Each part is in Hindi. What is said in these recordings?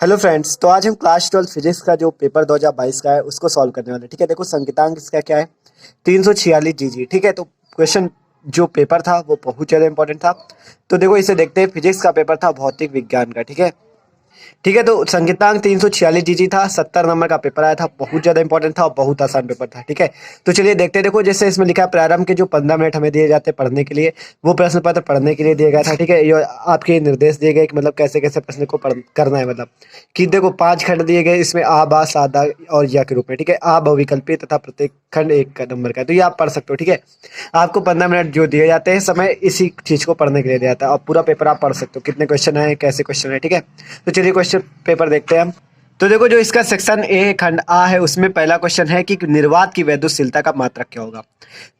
हेलो फ्रेंड्स, तो आज हम क्लास 12 फिजिक्स का जो पेपर 2022 का है उसको सॉल्व करने वाले हैं। ठीक है, देखो संकेतांक इसका क्या है, 346 जीजी। ठीक है, तो क्वेश्चन जो पेपर था वो बहुत ज़्यादा इंपॉर्टेंट था। तो देखो इसे देखते हैं, फिजिक्स का पेपर था भौतिक विज्ञान का। ठीक है, तो संकेतांक 346 जीजी था, 70 नंबर का पेपर आया था, बहुत ज़्यादा इंपॉर्टेंट था और बहुत आसान पेपर था। ठीक है, तो चलिए देखते हैं। देखो जैसे इसमें लिखा है, प्रारंभ के जो 15 मिनट हमें दिए जाते हैं पढ़ने के लिए, वो प्रश्न पत्र पढ़ने के लिए दिया गया था। ठीक है, ये आपके निर्देश दिए गए कि मतलब कैसे कैसे प्रश्न को करना है। मतलब कि देखो 5 खंड दिए गए इसमें, आ बा सादा और या के रूप में। ठीक है, आ बहुविकल्पी तथा प्रत्येक खंड एक नंबर का है, तो ये आप पढ़ सकते हो। ठीक है, आपको 15 मिनट जो दिए जाते हैं समय इसी चीज़ को पढ़ने के लिए दिया जाता है और पूरा पेपर आप पढ़ सकते हो, कितने क्वेश्चन है, कैसे क्वेश्चन है। ठीक है, तो चलिए क्वेश्चन पेपर देखते हैं हम। तो देखो जो इसका सेक्शन ए खंड आ है उसमें पहला क्वेश्चन है कि निर्वात की वैद्युतशीलता का मात्रक क्या होगा।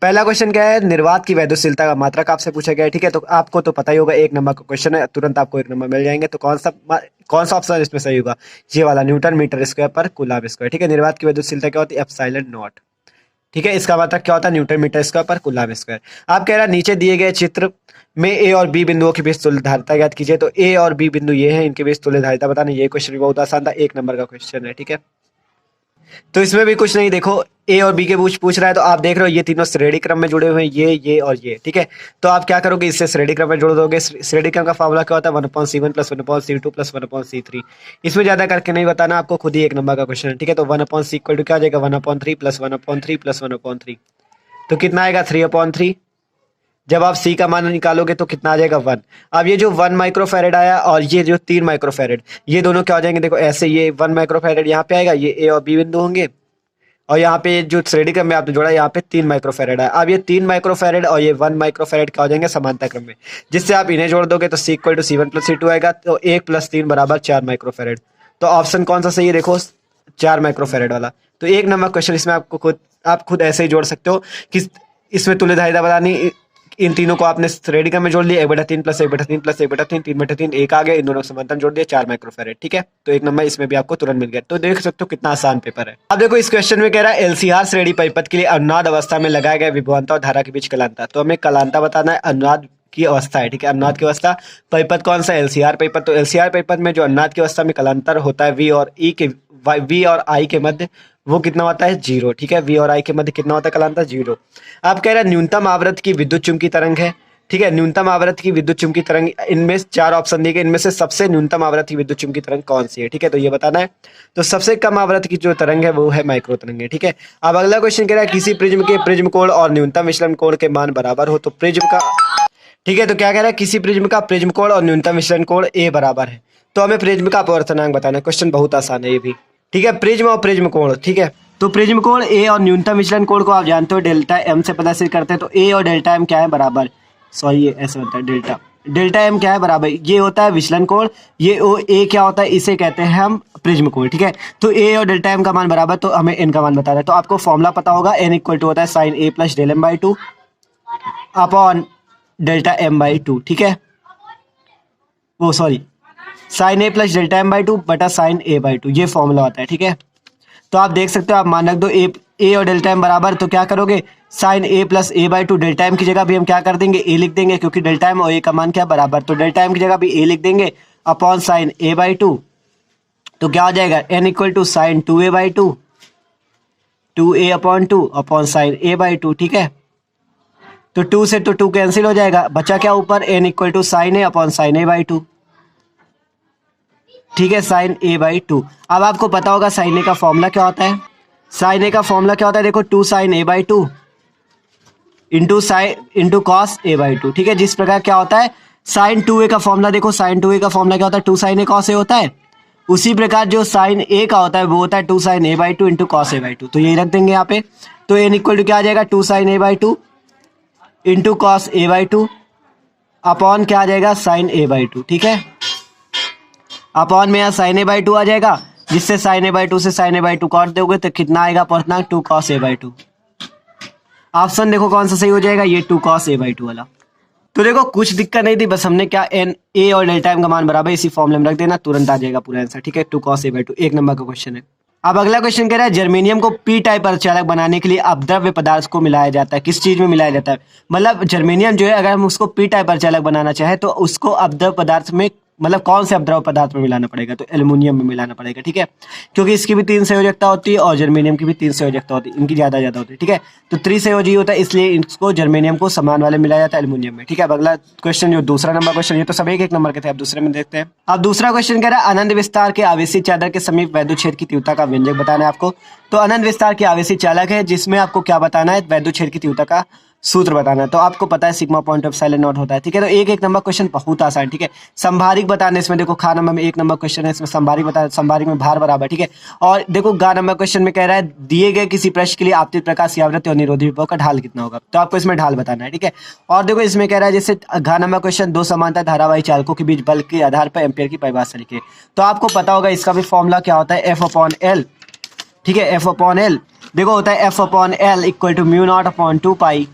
पहला क्वेश्चन क्या है, निर्वात की वैद्युतशीलता का मात्रक आपसे पूछा गया है। ठीक है, तो आपको तो पता ही होगा, 1 नंबर का क्वेश्चन है, तुरंत आपको 1 नंबर मिल जाएंगे। तो कौन सा ऑप्शन इसमें सही होगा, ये वाला, न्यूटन मीटर स्क्वायर पर कूलम्ब स्क्वायर। ठीक है, निर्वात की वैद्युतशीलता क्या होती है, एप्सिलॉन नॉट। ठीक है, इसका मतलब क्या होता है, न्यूटन मीटर स्क्वायर पर कूलम्ब स्क्वायर। आप कह रहा है नीचे दिए गए चित्र में ए और बी बिंदुओं के बीच तुल्यधारिता ज्ञात कीजिए। तो ए और बी बिंदु ये हैं, इनके बीच तुल्यधारिता बताना। ये क्वेश्चन भी बहुत आसान था, 1 नंबर का क्वेश्चन है। ठीक है, तो इसमें भी कुछ नहीं, देखो ए और बी के पूछ रहा है, तो आप देख रहे हो ये तीनों श्रेणी क्रम में जुड़े हुए हैं, ये और ये। ठीक है, तो आप क्या करोगे, इससे श्रेणी क्रम में जोड़ दोगे। श्रेणी क्रम का फार्मूला क्या होता है, 1/C1 + 1/C2 + 1/C3। इसमें ज्यादा करके नहीं बताना आपको, खुद ही 1 नंबर का क्वेश्चन है। ठीक है, तो 1/C इक्वल टू क्या आ जाएगा, 1/3 + 1/3 + 1/3। तो कितना आएगा, 3/3। जब आप सी का मान निकालोगे तो कितना आ जाएगा, 1। अब ये जो 1 माइक्रोफैरेड आया और ये जो 3 माइक्रोफैरेड, ये दोनों क्या हो जाएंगे, देखो ऐसे, ये 1 माइक्रोफैरेड यहाँ पे आएगा, ये ए और बी बिंदु होंगे, और यहाँ पे जो श्रेणी क्रम में आपने जोड़ा यहाँ पे 3 माइक्रोफैरेड है। अब ये 3 माइक्रोफैरेड और ये 1 माइक्रोफैरेड क्या हो जाएंगे, समानता क्रम में, जिससे आप इन्हें जोड़ दोगे तो C = C1 + C2 आएगा। तो 1 + 3 = 4 माइक्रोफैरेड। तो ऑप्शन कौन सा सही है, देखो 4 माइक्रोफैरेड वाला। तो 1 नंबर क्वेश्चन इसमें आप खुद ऐसे ही जोड़ सकते हो कि इसमें तुल्यधारिता बतानी, इन तीनों को आपने श्रेणी क्रम में जोड़ लिया, 1/3 + 1/3 + 1/3 3/3 1 आ गया, इन दोनों को समांतर जोड़ दिया, 4 माइक्रोफैरेड। ठीक है, तो 1 नंबर इसमें भी आपको तुरंत मिल गया। तो देख सकते हो कितना आसान पेपर है। अब देखो इस क्वेश्चन में कह रहा है एलसीआर श्रेणी परिपथ के लिए अनुनाद अवस्था में लगाए गए विभवांतर और धारा के बीच कलांतर। तो हमें कलांतर बताना है, अनुनाद की अवस्था है। ठीक है, अनुनाद की अवस्था, परिपथ कौन सा, एलसीआर परिपथ। तो एलसीआर परिपथ में जो अनुनाद की अवस्था में कलांतर होता है वी और आई के मध्य, वो कितना होता है, 0। ठीक है, वी और आई के मध्य कितना होता है कलांतर, 0। आप कह रहे हैं न्यूनतम आवृत्ति की विद्युत चुंबकीय तरंग है। ठीक है, न्यूनतम आवृत्ति की विद्युत चुंबकीय तरंग, इनमें 4 ऑप्शन दिए गए, इनमें से सबसे न्यूनतम आवृत्ति की विद्युत चुंबकीय तरंग कौन सी है। ठीक है, तो ये बताना है। तो सबसे कम आवृत्ति की जो तरंग है वो है माइक्रो तरंग है। ठीक है, अब अगला क्वेश्चन कह रहा है किसी प्रिज्म के प्रिज्म कोण और न्यूनतम विचलन कोण के मान बराबर हो तो प्रिज्म का। ठीक है, तो क्या कह रहा है, किसी प्रिज्म का प्रिज्म कोण और न्यूनतम विचलन कोण ए बराबर है। तो हमें प्रिज्म का अपवर्तनांक बताना है। क्वेश्चन बहुत आसान है ये भी। ठीक है, प्रिज्म और प्रिज्म कोण। ठीक है, तो प्रिज्म कोण ए और न्यूनतम विचलन कोण को आप जानते हो डेल्टा एम से प्रदर्शित करते हैं। तो ए और डेल्टा एम क्या है, बराबर, सॉरी ये ऐसे होता है, डेल्टा एम क्या है, बराबर, ये होता है विचलन कोण, ये ओ ए क्या होता है, इसे कहते हैं हम प्रिज्म कोण। ठीक है, तो ए और डेल्टा एम का मान बराबर, तो हमें एन का मान बताना है। तो आपको फॉर्मूला पता होगा, एन इक्वल टू होता है sine A plus del M by 2 upon delta M by 2। ठीक है, वो sorry, sine A plus delta M by 2 बटा साइन ए बाई 2, ये फॉर्मूला होता है। ठीक है, तो आप देख सकते हो, आप मान रख दो ए और डेल्टा एम बराबर, तो क्या करोगे, sine A plus A by 2, delta M की जगह भी हम क्या कर देंगे, ए लिख देंगे, क्योंकि डेल्टा एम और ए का मान क्या बराबर, तो डेल्टा एम की जगह भी ए लिख देंगे अपॉन साइन ए बाई 2। तो क्या हो जाएगा, N equal to sine 2a by 2, 2a upon 2 upon sine A by 2। ठीक है, तो 2 से तो 2 कैंसिल हो जाएगा, बचा क्या ऊपर, N equal to sine A upon sine A by 2। ठीक है, साइन ए बाई 2। अब आपको पता होगा साइन ए का फॉर्मूला क्या होता है, साइन ए का फॉर्मूला क्या होता है, देखो 2 sine A by 2 into cos A by 2। ठीक है, जिस प्रकार क्या होता है साइन 2a का फॉर्मूला, देखो साइन 2a का फॉर्मूला क्या होता है, 2 साइन ए कॉस ए होता है, उसी प्रकार जो साइन ए का होता है वो होता है 2 sine A by 2 into cos A by 2। तो यही रख देंगे यहाँ पे। तो एन इक्वल टू क्या आ जाएगा, 2 sine A by 2 into cos A by 2 upon क्या आ जाएगा, साइन ए बाई 2। ठीक है, अपॉन में यहाँ साइन ए बाई 2 आ जाएगा, जिससे साइन ए बाई 2 से साइन ए बाई 2 काट दोगे तो कितना आएगा अपवर्तनांक, 2 कॉस ए बाई 2। ऑप्शन देखो कौन सा सही हो जाएगा, ये 2 कॉस ए बाई 2 वाला। तो देखो कुछ दिक्कत नहीं थी, बस हमने क्या, एन ए और डेल्टा एम का मान बराबर इसी फॉर्मूले में रख देना, तुरंत आ जाएगा पूरा आंसर। ठीक है, 2 कॉस ए बाई 2, 1 नंबर का क्वेश्चन है। अब अगला क्वेश्चन कह रहा है जर्मेनियम को पी टाइप अर्धचालक बनाने के लिए अपद्रव्य पदार्थ को मिलाया जाता है, किस चीज में मिलाया जाता है, मतलब जर्मेनियम जो है अगर हम उसको पी टाइप अर्धचालक बनाना चाहे तो उसको अपद्रव्य पदार्थ में मतलब कौन से अपद्रव पदार्थ में मिलाना पड़ेगा, तो एल्युमिनियम में मिलाना पड़ेगा, ठीक है, क्योंकि इसकी भी 3 संयोजकता होती है और जर्मेनियम की भी 3 संयोजकता होती है, इनकी ज्यादा होती है, ठीक है। तो त्रिसंयोजी होता है, इसलिए इसको जर्मेनियम को समान वाले मिलाया जाता है एल्युमिनियम में, ठीक है। अब अगला क्वेश्चन जो दूसरा नंबर क्वेश्चन, ये तो सब एक नंबर के थे, अब दूसरे में देखते हैं। अब दूसरा क्वेश्चन कह रहा है आनंद विस्तार के आवेशी चादर के समीप वैद्युत क्षेत्र की तीव्रता का व्यंजक बताना है आपको। तो आनंद विस्तार के आवेशी चालक है जिसमें आपको क्या बताना है, वैद्युत क्षेत्र की तीव्रता का सूत्र बताना है। तो आपको पता है sigma point of silent not होता है, ठीक है। तो एक नंबर क्वेश्चन बहुत आसान, ठीक है। संभारिक बताने, इसमें देखो खा नंबर में 1 नंबर क्वेश्चन है, इसमें संभारिक बता, संभारिक में भार बराबर, ठीक है। और देखो गा नंबर क्वेश्चन में कह रहा है दिए गए किसी प्रश्न के लिए आपतित प्रकाश की आवृत्ति और निरोधी विभव का ढाल कितना होगा, तो आपको इसमें ढाल बताना है, ठीक है। और देखो इसमें कह रहा है जैसे घा नंबर क्वेश्चन, दो समांतर धारावाही चालकों के बीच बल के आधार पर एम्पियर की परिभाषा लिखे। तो आपको पता होगा इसका भी फॉर्मूला क्या होता है, F/L, ठीक है। F/L देखो होता है F/L equal to mu nought upon 2 pi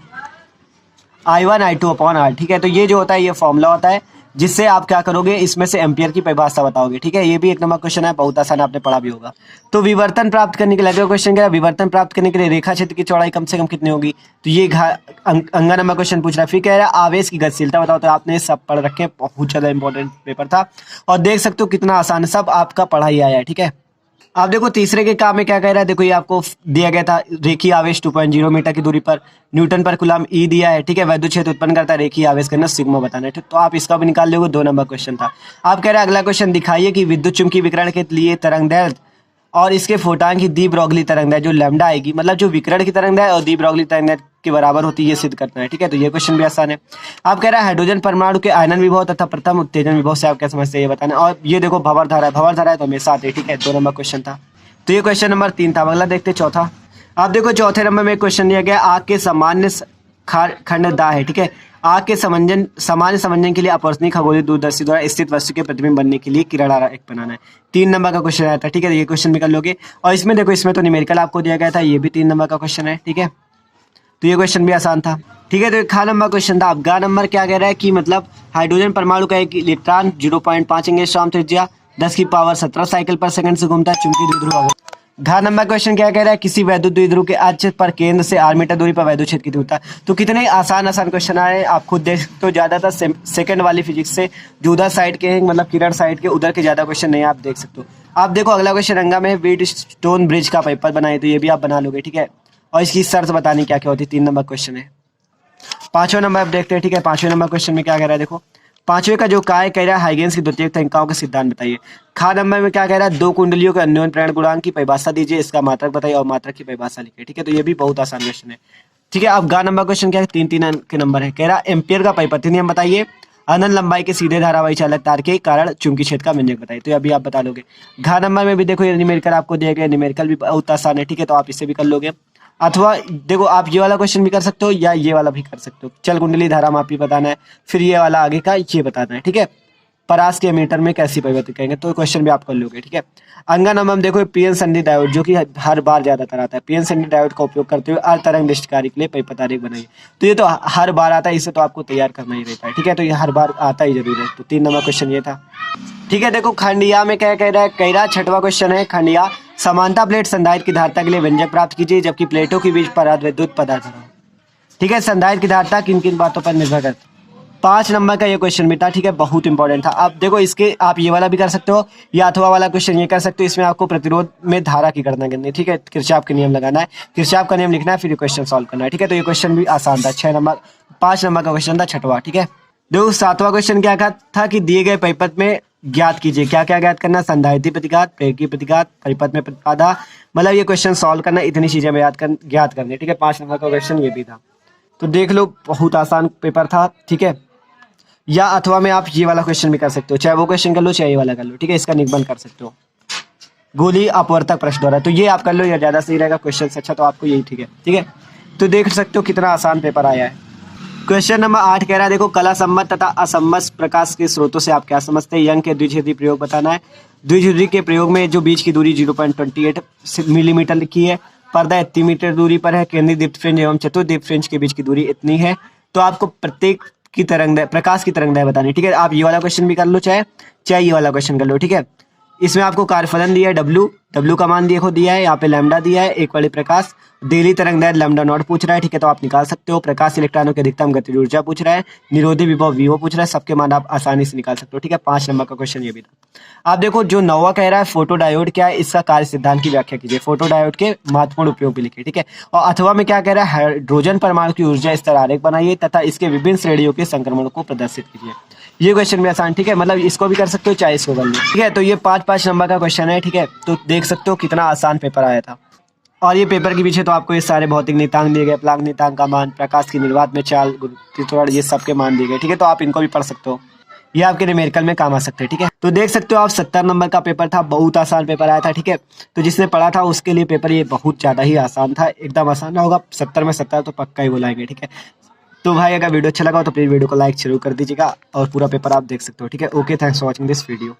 I1 I2 upon R, ठीक है। तो ये जो होता है ये फॉर्मूला होता है जिससे आप क्या करोगे, इसमें से एम्पियर की परिभाषा बताओगे, ठीक है। ये भी 1 नंबर क्वेश्चन है, बहुत आसान, आपने पढ़ा भी होगा। तो विवर्तन प्राप्त करने के लिए अगला क्वेश्चन क्या है, विवर्तन प्राप्त करने के लिए रेखा क्षेत्र की चौड़ाई कम से कम कितनी होगी, तो ये अंगा नंबर क्वेश्चन पूछ रहा है। फिर कह रहा है आवेश की गतिशीलता बताओ, तो आपने सब पढ़ रखे, बहुत ज्यादा इंपॉर्टेंट पेपर था और देख सकते हो कितना आसान है, सब आपका पढ़ा ही आया है, ठीक है। आप देखो तीसरे के काम में क्या कह रहा है, देखो ये आपको दिया गया था रेखीय आवेश 2.0 मीटर की दूरी पर न्यूटन पर कूलम ई दिया है, ठीक है। वैद्युत क्षेत्र उत्पन्न करता है रेखीय आवेश करना सिग्मा बताना है, ठीक। तो आप इसका भी निकाल लोगे, 2 नंबर क्वेश्चन था। आप कह रहे हैं अगला क्वेश्चन दिखाइए कि विद्युत चुम्बकीय विकिरण के लिए तरंगदैर्घ्य और इसके फोटॉन की दी ब्रोगली तरंगदैर्घ्य जो लैम्डा आएगी, मतलब जो विकिरण की तरंगदैर्घ्य और दी ब्रोगली तरंगदैर्घ्य के बराबर होती है, ये सिद्ध करना है, ठीक है। तो ये क्वेश्चन भी आसान है। आप कह रहे हैं हाइड्रोजन परमाणु के आयनन विभव तथा प्रथम उत्तेजन विभव से आप क्या समझते हैं, ये बताना। और ये देखो भंवर धारा है तो हमेशा आते, ठीक है। 2 नंबर क्वेश्चन था, तो ये क्वेश्चन नंबर 3 था। अगला देखते हैं चौथा। आप देखो चौथे नंबर में क्वेश्चन दिया गया आग के सामान्य खंड दाह है, ठीक है। आग के सामान्य समंजन के लिए अपवर्तनीय खगोलीय दूरदर्शी द्वारा स्थित वस्तु के प्रतिबिंब बनने के लिए किरण आरेख बनाना है। 3 नंबर का क्वेश्चन आया था, ठीक है। ये क्वेश्चन भी कर लोगे। और इसमें देखो इसमें तो न्यूमेरिकल आपको दिया गया था, ये भी 3 नंबर का क्वेश्चन है, ठीक है। तो ये क्वेश्चन भी आसान था, ठीक है। तो खा नंबर क्वेश्चन था। अब गा नंबर क्या कह रहा है कि मतलब हाइड्रोजन परमाणु का एक इलेक्ट्रॉन 0.5 एंगस्ट्रॉम त्रिज्या 10 की पावर 17 साइकिल पर सेकंड से घूमता है चुंबकीय द्विध्रुव। घा नंबर क्वेश्चन क्या कह रहा है, किसी वैद्युत द्विध्रुव के अक्ष पर केंद्र से 8 मीटर दूरी पर वैद्युत क्षेत्र की तीव्रता। तो कितने आसान क्वेश्चन आए, आप खुद देख सकते हो। ज्यादातर सेकंड वाली फिजिक्स से जो उधर साइड के हैं, मतलब किरण साइड के उधर के ज्यादा क्वेश्चन नहीं, आप देख सकते हो। आप देखो अगला क्वेश्चन रंगा में व्हीटस्टोन ब्रिज का पेपर बनाए, तो ये भी आप बना लोगे, ठीक है। और इसकी शर्त बतानी क्या क्या होती है, 3 नंबर क्वेश्चन है। 5वां नंबर आप देखते हैं, ठीक है। 5वें नंबर क्वेश्चन में क्या कह रहा है, देखो 5वें का जो काय कह रहा है हाइगेन्स की द्वितीयक तंकाओं का सिद्धांत बताइए। खा नंबर में क्या कह रहा है, 2 कुंडलियों के अन्योन्य प्रेरण गुणांक की परिभाषा दीजिए, इसका मात्रक बताइए और मात्रक की परिभाषा लिखिए, ठीक है। तो ये भी बहुत आसान क्वेश्चन है, ठीक है। अब गा नंबर क्वेश्चन क्या है, 3 अंक के नंबर है। कह रहा एम्पियर का परिपथी नियम बताइए, अनंत लंबाई के सीधे धारावाही चालक तार के कारण चुंबकीय क्षेत्र का व्यंजक बताइए। तो अभी आप बता लोगे। घा नंबर में भी देखो ये न्यूमेरिकल आपको दिया गया, न्यूमेरिकल भी बहुत आसान है, ठीक है। तो आप इसे भी कर लोगे, अथवा देखो आप ये वाला क्वेश्चन भी कर सकते हो या ये वाला भी कर सकते हो। चल कुंडली धारा मापी बताना है, फिर ये वाला आगे का ये बताना है, ठीक है। परास के मीटर में कैसी परिवर्तित करेंगे, तो क्वेश्चन भी आप कर लोगे, ठीक है। अंगा नंबर देखो पीएन संधि डायोड जो कि हर बार ज्यादातर आता है, पीएन संधि डायोड का उपयोग करते हुए अर्धतरंग दृष्टिकारी के लिए परिपथ आरेख बनाइए। तो ये तो हर बार आता है, इसे तो आपको तैयार करना ही रहता है, ठीक है। तो ये हर बार आता ही जरूर है। तो 3 नंबर क्वेश्चन ये था, ठीक है। देखो खंडिया में क्या कह रहा है, कह रहा 6वां क्वेश्चन है खंडिया समानता प्लेट संधारित्र की धारिता के लिए व्यंजक प्राप्त कीजिए जबकि प्लेटों के बीच परावैद्युत पदार्थ हो, ठीक है। संधारित्र की धारिता किन किन बातों पर निर्भर करती है। 5 नंबर का ये क्वेश्चन भी था, ठीक है, बहुत इंपॉर्टेंट था। अब देखो इसके आप ये वाला भी कर सकते हो या अथवा वाला क्वेश्चन ये कर सकते हो। इसमें आपको प्रतिरोध में धारा की गणना करनी है, ठीक है। किरचॉफ का नियम लगाना है, किरचॉफ का नियम लिखना है, फिर ये क्वेश्चन सॉल्व करना है, ठीक है। तो ये क्वेश्चन भी आसान था। 5 नंबर का क्वेश्चन था 6वां, ठीक है। देखो 7वां क्वेश्चन क्या था कि दिए गए परिपथ में ज्ञात कीजिए, क्या क्या ज्ञात करना, संधारित्र प्रतिघात, प्रेरकी प्रतिघात, परिपथ में बाधा, मतलब ये क्वेश्चन सॉल्व करना, इतनी चीजें ज्ञात करनी, ठीक है। 5 नंबर का क्वेश्चन ये भी था। तो देख लो बहुत आसान पेपर था, ठीक है। या अथवा में आप ये वाला क्वेश्चन भी कर सकते हो, चाहे वो क्वेश्चन कर लो चाहे ये वाला कर लो, ठीक है। इसका निबंध कर सकते हो गोली अपवर्तक प्रश्न द्वारा, तो ये आप कर लो, या ज्यादा सही रहेगा क्वेश्चन से अच्छा तो आपको यही, ठीक है, ठीक है। तो देख सकते हो कितना आसान पेपर आया है। क्वेश्चन नंबर 8 कह रहा है देखो कला सम्मत तथा असम्मत प्रकाश के स्रोतों से आप क्या समझते हैं। यंग के द्विच्छेदी प्रयोग बताना है। द्विच्छेदी के प्रयोग में जो बीच की दूरी 0.28 मिलीमीटर की है, पर्दा इतनी मीटर दूरी पर है, केंद्रीय दीप्त फ्रिंज एवं चतुर्थ दीप्त फ्रिंज के बीच की दूरी इतनी है। तो आपको प्रत्येक की तरंगदैर्घ्य प्रकाश की तरंगदैर्घ्य बतानी है, ठीक है। आप ये वाला क्वेश्चन भी कर लो चाहे ये वाला क्वेश्चन कर लो, ठीक है। इसमें आपको कार्यफलन दिया है डब्ल्यू, डब्ल्यू का मान देखो दिया है यहाँ पे, लैम्डा दिया है, एक वाले प्रकाश, डेली तरंग दैर्घ्य लैम्डा नॉट पूछ रहा है, ठीक है, तो आप निकाल सकते हो। प्रकाश इलेक्ट्रॉनों की अधिकतम गतिज ऊर्जा पूछ रहा है, निरोधी विभव वीओ पूछ रहा है, सबके मान आप आसानी से निकाल सकते हो, ठीक है। 5 नंबर का क्वेश्चन ये भी था। आप देखो जो 9वां कह रहा है फोटो डायोड क्या है, इसका कार्य सिद्धांत की व्याख्या कीजिए, फोटो डायोड के महत्वपूर्ण उपयोग भी लिखिए, ठीक है। और अथवा में क्या कह रहा है, हाइड्रोजन परमाणु की ऊर्जा स्तर आरेख बनाइए तथा इसके विभिन्न श्रेणियों के संक्रमण को प्रदर्शित कीजिए। ये क्वेश्चन भी आसान, ठीक है, मतलब इसको भी कर सकते हो चाहे इसको कर लो, ठीक है। तो ये 5-5 नंबर का क्वेश्चन है, ठीक है। तो देख सकते हो कितना आसान पेपर आया था। और ये पेपर के पीछे तो आपको ये सारे भौतिक नियतांक दिए गए, प्लांक नियतांक का मान, प्रकाश की निर्वात में चाल, गुरुत्वाकर्षण, ये सबके मान दिए गए, ठीक है। तो आप इनको भी पढ़ सकते हो, ये आपके न्यूमेरिकल में काम आ सकते हैं, ठीक है। तो देख सकते हो आप 70 नंबर का पेपर था, बहुत आसान पेपर आया था, ठीक है। तो जिसने पढ़ा था उसके लिए पेपर ये बहुत ज़्यादा ही आसान था, एकदम आसान होगा, 70 में 70 तो पक्का ही बुलाएंगे, ठीक है। तो भाई अगर वीडियो अच्छा लगा हो तो प्लीज़ वीडियो को लाइक जरूर कर दीजिएगा और पूरा पेपर आप देख सकते हो, ठीक है। Okay, thanks for watching this video.